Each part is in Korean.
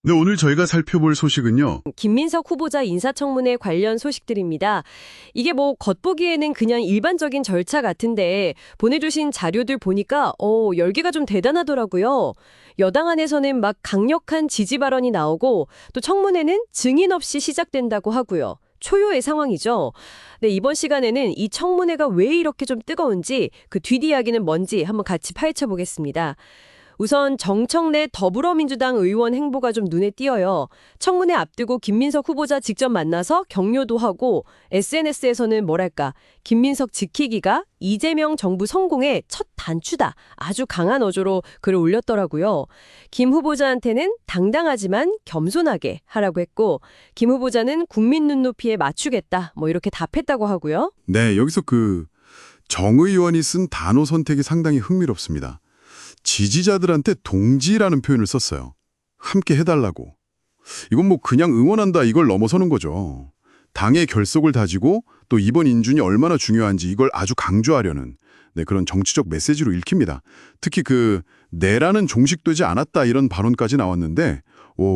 네, 오늘 저희가 살펴볼 소식은요. 김민석 후보자 인사청문회 관련 소식들입니다. 이게 뭐 겉보기에는 그냥 일반적인 절차 같은데 보내주신 자료들 보니까 열기가 좀 대단하더라고요. 여당 안에서는 막 강력한 지지 발언이 나오고 또 청문회는 증인 없이 시작된다고 하고요. 초유의 상황이죠. 네, 이번 시간에는 이 청문회가 왜 이렇게 좀 뜨거운지 그 뒷이야기는 뭔지 한번 같이 파헤쳐 보겠습니다. 우선 정청래 더불어민주당 의원 행보가 좀 눈에 띄어요. 청문회 앞두고 김민석 후보자 직접 만나서 격려도 하고 SNS에서는 뭐랄까 김민석 지키기가 이재명 정부 성공의 첫 단추다. 아주 강한 어조로 글을 올렸더라고요. 김 후보자한테는 당당하지만 겸손하게 하라고 했고 김 후보자는 국민 눈높이에 맞추겠다. 뭐 이렇게 답했다고 하고요. 네, 여기서 정 의원이 쓴 단어 선택이 상당히 흥미롭습니다. 지지자들한테 동지라는 표현을 썼어요. 함께 해달라고. 이건 뭐 그냥 응원한다 이걸 넘어서는 거죠. 당의 결속을 다지고 또 이번 인준이 얼마나 중요한지 이걸 아주 강조하려는 그런 정치적 메시지로 읽힙니다. 특히 내라는 종식되지 않았다 이런 발언까지 나왔는데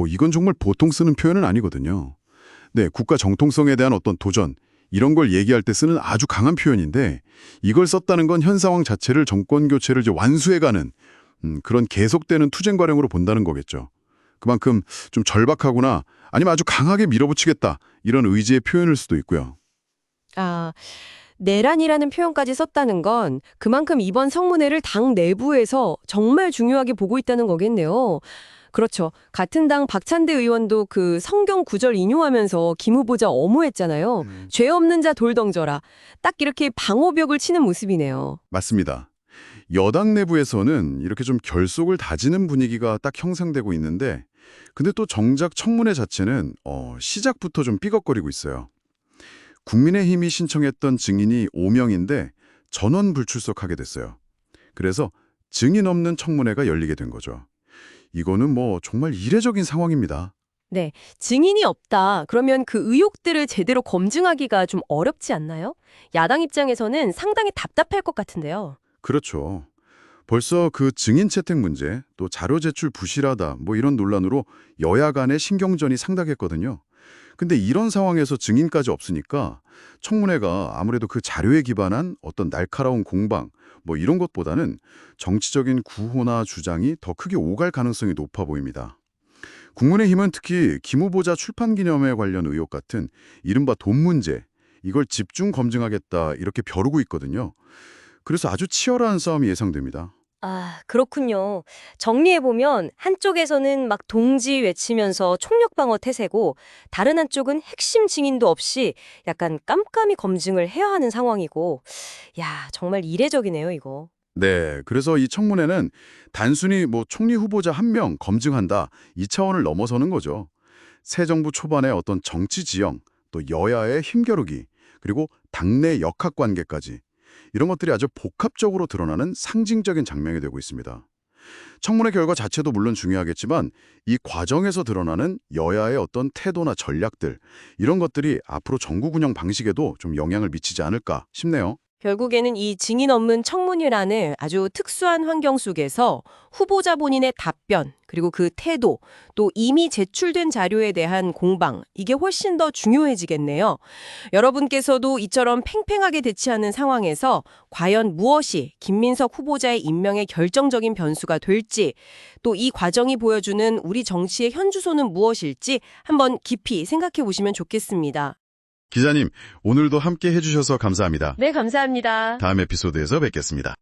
이건 정말 보통 쓰는 표현은 아니거든요. 네, 국가 정통성에 대한 어떤 도전 이런 걸 얘기할 때 쓰는 아주 강한 표현인데 이걸 썼다는 건 현 상황 자체를 정권 교체를 이제 완수해가는 그런 계속되는 투쟁 과령으로 본다는 거겠죠. 그만큼 좀 절박하거나 아니면 아주 강하게 밀어붙이겠다 이런 의지의 표현일 수도 있고요. 내란이라는 표현까지 썼다는 건 그만큼 이번 청문회를 당 내부에서 정말 중요하게 보고 있다는 거겠네요. 그렇죠. 같은 당 박찬대 의원도 그 성경 구절 인용하면서 김 후보자 엄호했잖아요. 죄 없는 자 돌 덩져라. 딱 이렇게 방어벽을 치는 모습이네요. 맞습니다. 여당 내부에서는 이렇게 좀 결속을 다지는 분위기가 딱 형성되고 있는데 근데 또 정작 청문회 자체는 시작부터 좀 삐걱거리고 있어요. 국민의힘이 신청했던 증인이 5명인데 전원 불출석하게 됐어요. 그래서 증인 없는 청문회가 열리게 된 거죠. 이거는 뭐 정말 이례적인 상황입니다. 네, 증인이 없다. 그러면 그 의혹들을 제대로 검증하기가 좀 어렵지 않나요? 야당 입장에서는 상당히 답답할 것 같은데요. 그렇죠. 벌써 증인 채택 문제, 또 자료 제출 부실하다 뭐 이런 논란으로 여야 간의 신경전이 상당했거든요. 근데 이런 상황에서 증인까지 없으니까 청문회가 아무래도 그 자료에 기반한 어떤 날카로운 공방 뭐 이런 것보다는 정치적인 구호나 주장이 더 크게 오갈 가능성이 높아 보입니다. 국민의힘은 특히 김 후보자 출판 기념회 관련 의혹 같은 이른바 돈 문제, 이걸 집중 검증하겠다 이렇게 벼르고 있거든요. 그래서 아주 치열한 싸움이 예상됩니다. 그렇군요. 정리해보면 한쪽에서는 막 동지 외치면서 총력 방어 태세고 다른 한쪽은 핵심 증인도 없이 약간 깜깜이 검증을 해야 하는 상황이고 야, 정말 이례적이네요, 이거. 네, 그래서 이 청문회는 단순히 총리 후보자 한 명 검증한다 이 차원을 넘어서는 거죠. 새 정부 초반의 어떤 정치 지형, 또 여야의 힘겨루기, 그리고 당내 역학관계까지 이런 것들이 아주 복합적으로 드러나는 상징적인 장면이 되고 있습니다. 청문회 결과 자체도 물론 중요하겠지만 이 과정에서 드러나는 여야의 어떤 태도나 전략들 이런 것들이 앞으로 정국 운영 방식에도 좀 영향을 미치지 않을까 싶네요. 결국에는 이 증인 없는 청문회라는 아주 특수한 환경 속에서 후보자 본인의 답변, 그리고 그 태도, 또 이미 제출된 자료에 대한 공방, 이게 훨씬 더 중요해지겠네요. 여러분께서도 이처럼 팽팽하게 대치하는 상황에서 과연 무엇이 김민석 후보자의 임명의 결정적인 변수가 될지, 또 이 과정이 보여주는 우리 정치의 현주소는 무엇일지 한번 깊이 생각해 보시면 좋겠습니다. 기자님, 오늘도 함께 해주셔서 감사합니다. 네, 감사합니다. 다음 에피소드에서 뵙겠습니다.